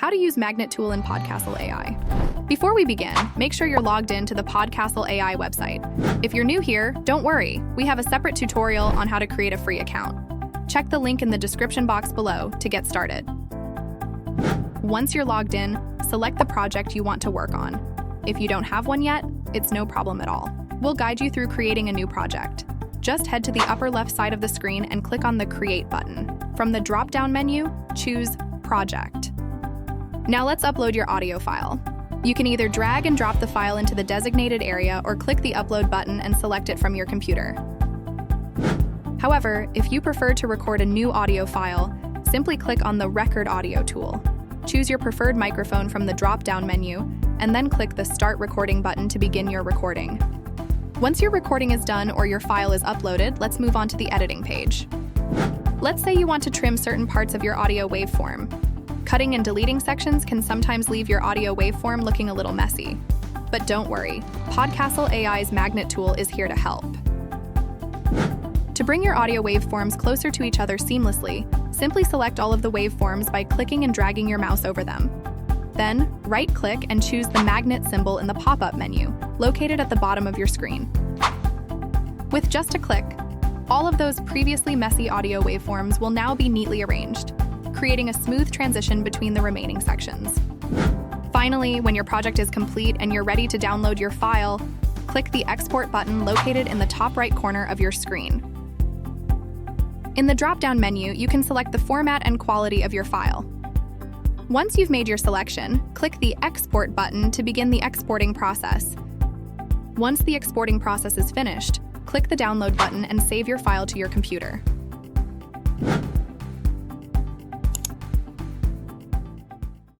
How to use Magnet tool in Podcastle AI. Before we begin, make sure you're logged in to the Podcastle AI website. If you're new here, don't worry. We have a separate tutorial on how to create a free account. Check the link in the description box below to get started. Once you're logged in, select the project you want to work on. If you don't have one yet, it's no problem at all. We'll guide you through creating a new project. Just head to the upper left side of the screen and click on the Create button. From the drop-down menu, choose Project. Now let's upload your audio file. You can either drag and drop the file into the designated area or click the Upload button and select it from your computer. However, if you prefer to record a new audio file, simply click on the Record Audio tool. Choose your preferred microphone from the drop-down menu, and then click the Start Recording button to begin your recording. Once your recording is done or your file is uploaded, let's move on to the editing page. Let's say you want to trim certain parts of your audio waveform. Cutting and deleting sections can sometimes leave your audio waveform looking a little messy. But don't worry, Podcastle AI's Magnet tool is here to help. To bring your audio waveforms closer to each other seamlessly, simply select all of the waveforms by clicking and dragging your mouse over them. Then, right-click and choose the magnet symbol in the pop-up menu, located at the bottom of your screen. With just a click, all of those previously messy audio waveforms will now be neatly arranged, creating a smooth transition between the remaining sections. Finally, when your project is complete and you're ready to download your file, click the Export button located in the top right corner of your screen. In the drop-down menu, you can select the format and quality of your file. Once you've made your selection, click the Export button to begin the exporting process. Once the exporting process is finished, click the Download button and save your file to your computer.